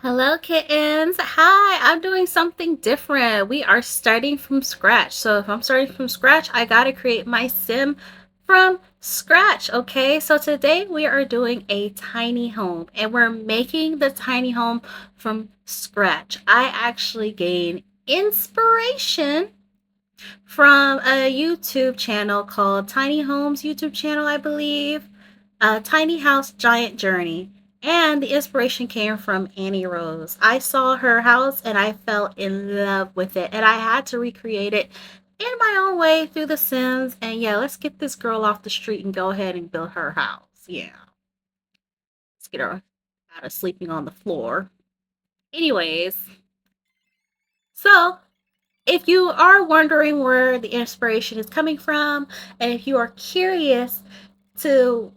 Hello, kittens. Hi, I'm doing something different. We are starting from scratch. So, if I'm starting from scratch, I got to create my sim from scratch. Okay, so today we are doing a tiny home and we're making the tiny home from scratch. I actually gained inspiration from a YouTube channel called Tiny Homes YouTube channel, I believe. Tiny House Giant Journey. And the inspiration came from Annie Rose. I saw her house and I fell in love with it. And I had to recreate it in my own way through The Sims. And yeah, let's get this girl off the street and go ahead and build her house. Yeah, let's get her out of sleeping on the floor. Anyways, so if you are wondering where the inspiration is coming from, and if you are curious to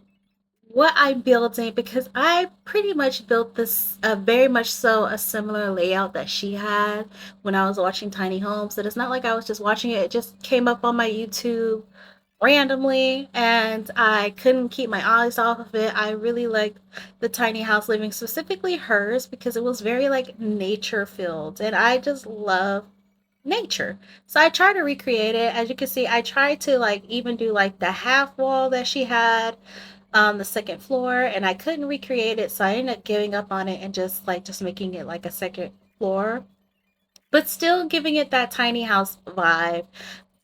what I'm building, because I pretty much built this very much so a similar layout that she had when I was watching tiny homes. So it's not like I was just watching it, it just came up on my YouTube randomly and I couldn't keep my eyes off of it. I really liked the tiny house living, specifically hers, because it was very like nature filled and I just love nature. So I tried to recreate it. As you can see, I tried to like even do like the half wall that she had on the second floor, and I couldn't recreate it, so I ended up giving up on it and just making it like a second floor, but still giving it that tiny house vibe.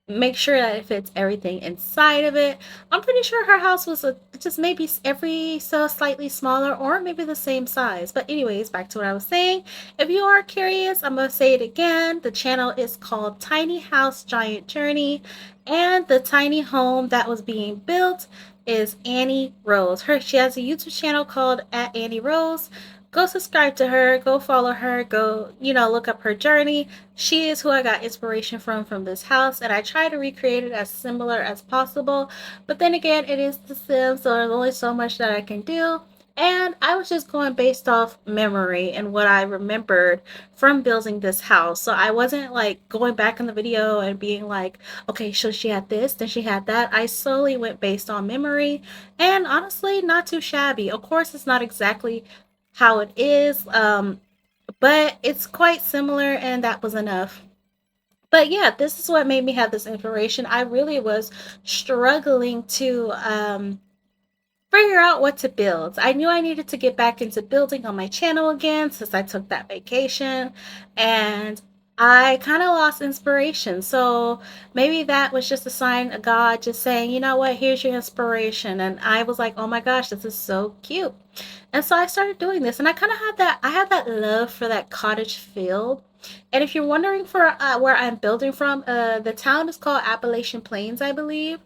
Make sure that it fits everything inside of it. I'm pretty sure her house was just maybe every so slightly smaller or maybe the same size. But anyways, back to what I was saying. If you are curious, I'm going to say it again. The channel is called Tiny House Giant Journey, and the tiny home that was being built is Annie Rose. She has a YouTube channel called at Annie Rose. Go subscribe to her, go follow her, go, look up her journey. She is who I got inspiration from this house, and I try to recreate it as similar as possible. But then again, it is The Sims, so there's only so much that I can do. And I was just going based off memory and what I remembered from building this house. So I wasn't like going back in the video and being like, okay, so she had this, then she had that. I slowly went based on memory, and honestly, not too shabby. Of course, it's not exactly how it is, but it's quite similar, and that was enough. But yeah, this is what made me have this inspiration. I really was struggling to figure out what to build. I knew I needed to get back into building on my channel again since I took that vacation, and I kind of lost inspiration. So maybe that was just a sign of God just saying, you know what, here's your inspiration. And I was like, oh my gosh, this is so cute. And so I started doing this, and I kind of had I have that love for that cottage feel. And if you're wondering for where I'm building from, the town is called Appalachian Plains, I believe.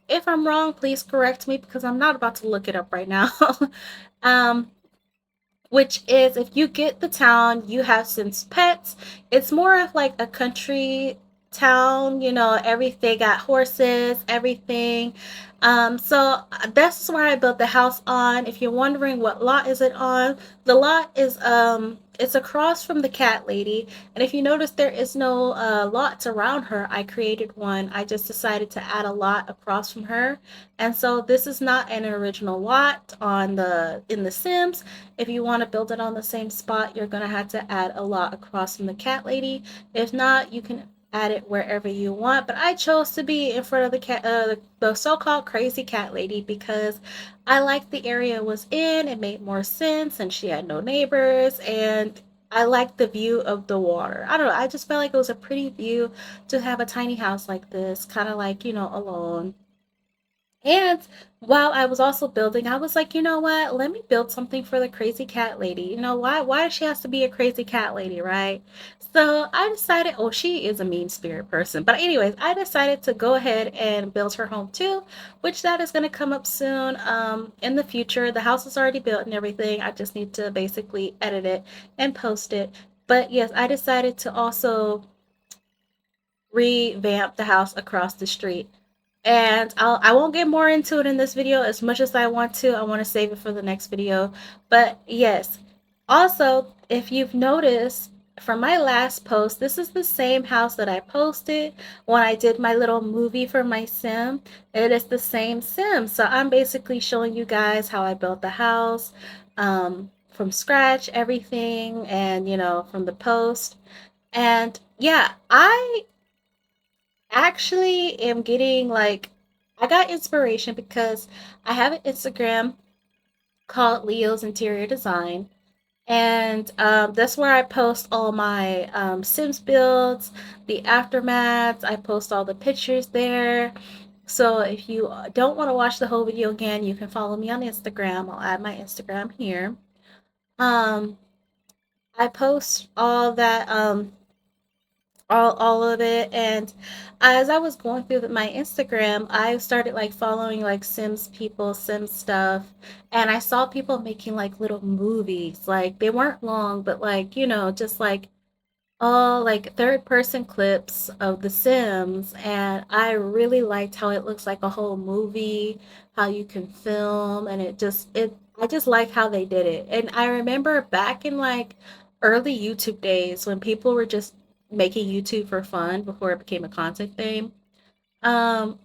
If I'm wrong, please correct me because I'm not about to look it up right now. um, which is if you get the town, you have since pets. It's more of like a country town, everything got horses, everything. So that's where I built the house on. If you're wondering what lot is it on, the lot is it's across from the cat lady. And if you notice there is no lots around her, I created one. I just decided to add a lot across from her. And so this is not an original lot on the in the Sims. If you want to build it on the same spot, you're going to have to add a lot across from the cat lady. If not, you can add it wherever you want. But I chose to be in front of the so-called crazy cat lady because I liked the area it was in. It made more sense, and she had no neighbors, and I liked the view of the water. I don't know. I just felt like it was a pretty view to have a tiny house like this, kind of like, alone. And while I was also building, I was like, you know what? Let me build something for the crazy cat lady. Why does she has to be a crazy cat lady, right? So I decided, oh, she is a mean spirit person. But anyways, I decided to go ahead and build her home too, which that is going to come up soon in the future. The house is already built and everything. I just need to basically edit it and post it. But yes, I decided to also revamp the house across the street, and I won't get more into it in this video as much as I want to. I want to save it for the next video. But yes, also, if you've noticed from my last post, this is the same house that I posted when I did my little movie for my sim. It is the same sim. So I'm basically showing you guys how I built the house. from scratch everything, and from the post. And yeah, I actually am getting like, I got inspiration because I have an Instagram called Leo's Interior Design. And that's where I post all my Sims builds, the aftermaths. I post all the pictures there. So if you don't want to watch the whole video again, you can follow me on Instagram. I'll add my Instagram here. Um, I post all that all of it. And as I was going through my Instagram, I started like following like Sims people, Sims stuff, and I saw people making like little movies. Like they weren't long, but like, just like all like third person clips of The Sims, and I really liked how it looks like a whole movie, how you can film, and it I just like how they did it. And I remember back in like early YouTube days when people were just making YouTube for fun before it became a content thing. Um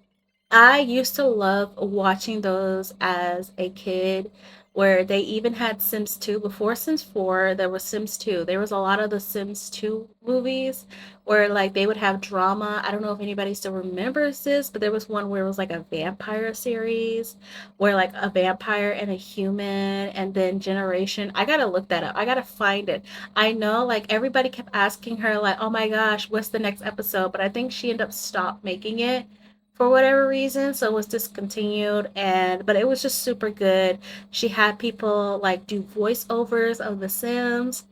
I used to love watching those as a kid, where they even had Sims 2 before Sims 4. There was Sims 2. There was a lot of the Sims 2 movies where like they would have drama. I don't know if anybody still remembers this, but there was one where it was like a vampire series where like a vampire and a human, and then generation. I gotta look that up. I gotta find it. I know like everybody kept asking her like, oh my gosh, what's the next episode? But I think she ended up stopped making it for whatever reason, so it was discontinued. And but it was just super good. She had people like do voiceovers of the Sims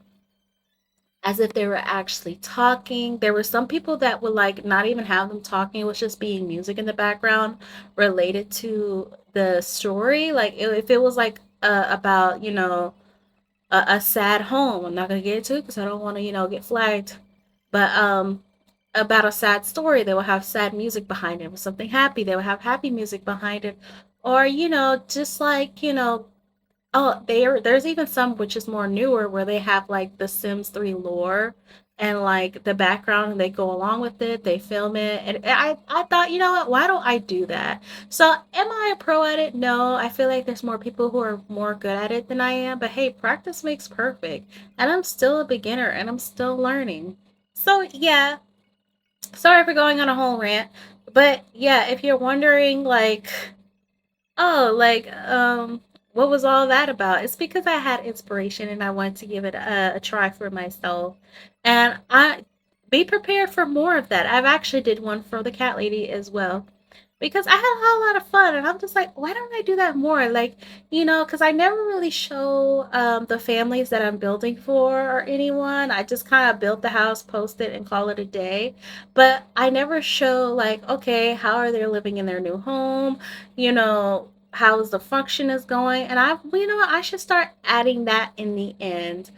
as if they were actually talking. There were some people that would like not even have them talking, it was just being music in the background related to the story. Like if it was like about a sad home. I'm not gonna get into it because I don't want to get flagged. But about a sad story, they will have sad music behind it. With something happy, they will have happy music behind it. Or just like oh, there's even some which is more newer where they have like the Sims 3 lore and like the background, and they go along with it, they film it. And I thought, you know what, why don't I do that? So am I a pro at it? No, I feel like there's more people who are more good at it than I am, but hey, practice makes perfect. And I'm still a beginner and I'm still learning. So yeah, sorry for going on a whole rant. But yeah, if you're wondering like, oh, like, what was all that about? It's because I had inspiration and I wanted to give it a try for myself. And I be prepared for more of that. I've actually did one for the cat lady as well, because I had a whole lot of fun, and I'm just like, why don't I do that more? Like, because I never really show the families that I'm building for or anyone. I just kind of build the house, post it, and call it a day. But I never show like, okay, how are they living in their new home? How's the function is going? And I should start adding that in the end.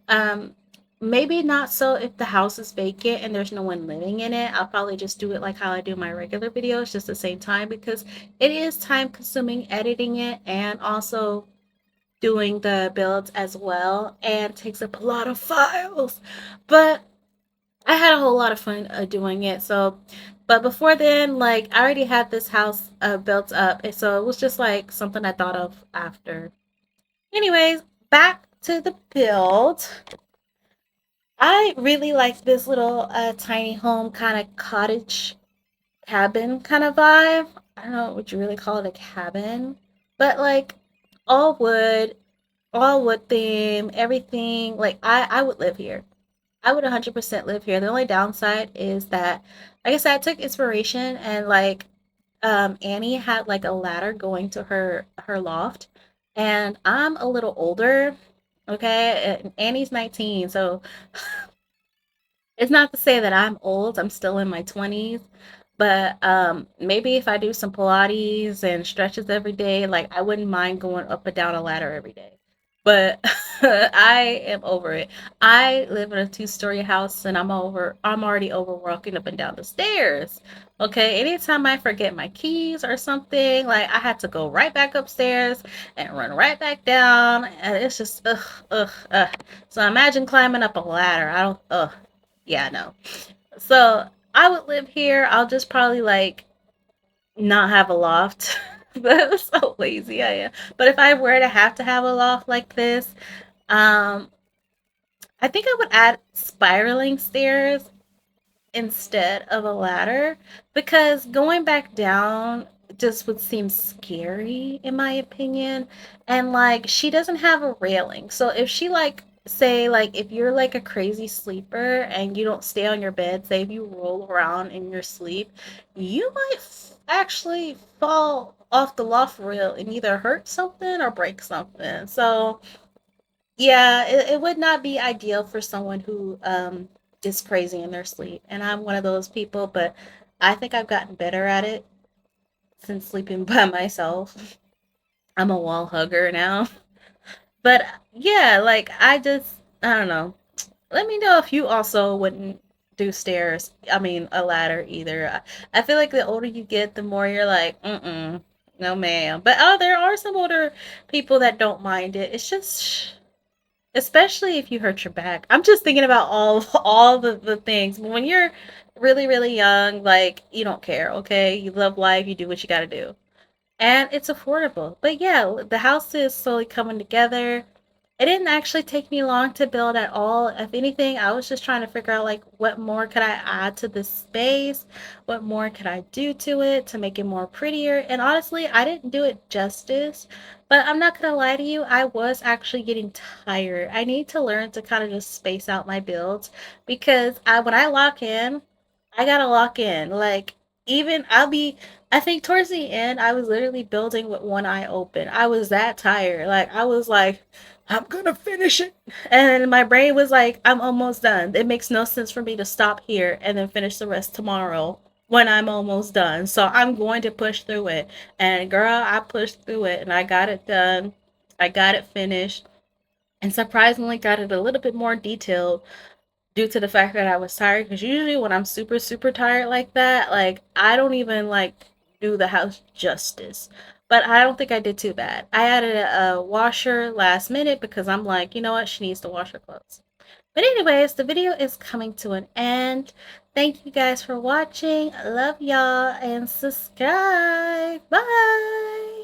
um, Maybe not so if the house is vacant and there's no one living in it. I'll probably just do it like how I do my regular videos, just the same time, because it is time consuming editing it and also doing the builds as well, and takes up a lot of files. But I had a whole lot of fun doing it. So, but before then, like I already had this house built up, and so it was just like something I thought of after. Anyways, back to the build. I really like this little tiny home kind of cottage cabin kind of vibe. I don't know, would you really call it a cabin? But like all wood, all wood theme, everything. Like I would live here. I would 100% live here. The only downside is that, like I said, I took inspiration, and like Annie had like a ladder going to her loft, and I'm a little older. Okay, and Annie's 19, so it's not to say that I'm old. I'm still in my 20s. But maybe if I do some Pilates and stretches every day, like I wouldn't mind going up and down a ladder every day. But I am over it. I live in a two-story house, and I'm already over walking up and down the stairs. Okay, anytime I forget my keys or something, like I had to go right back upstairs and run right back down. And it's just ugh, ugh, ugh. So imagine climbing up a ladder. I don't ugh. Yeah, no. So I would live here. I'll just probably like not have a loft. That's so lazy I am. But if I were to have a loft like this, Um, I think I would add spiraling stairs instead of a ladder because going back down just would seem scary in my opinion. And like she doesn't have a railing, so if she like say like if you're like a crazy sleeper and you don't stay on your bed, say if you roll around in your sleep, you might actually fall off the loft rail and either hurt something or break something. So yeah, it would not be ideal for someone who is crazy in their sleep. And I'm one of those people, but I think I've gotten better at it since sleeping by myself. I'm a wall hugger now. But yeah, like I don't know. Let me know if you also wouldn't do stairs. I mean, a ladder either. I feel like the older you get, the more you're like, mm-mm, no ma'am. But oh, there are some older people that don't mind it. It's just especially if you hurt your back. I'm just thinking about all the things. When you're really, really young, like you don't care, okay? You love life, you do what you gotta do. And it's affordable. But yeah, the house is slowly coming together. It didn't actually take me long to build at all. If anything, I was just trying to figure out like what more could I add to this space? What more could I do to it to make it more prettier? And honestly, I didn't do it justice. But I'm not gonna lie to you, I was actually getting tired. I need to learn to kind of just space out my builds because when I lock in, I gotta lock in. Like even I think towards the end I was literally building with one eye open. I was that tired. Like I was like, I'm gonna finish it. And my brain was like, I'm almost done. It makes no sense for me to stop here and then finish the rest tomorrow when I'm almost done. So I'm going to push through it. And girl, I pushed through it and I got it done. I got it finished and surprisingly got it a little bit more detailed due to the fact that I was tired. Because usually when I'm super, super tired like that, like I don't even like do the house justice. But I don't think I did too bad. I added a washer last minute because I'm like, you know what, she needs to wash her clothes. But anyways, the video is coming to an end. Thank you guys for watching. I love y'all and subscribe. Bye.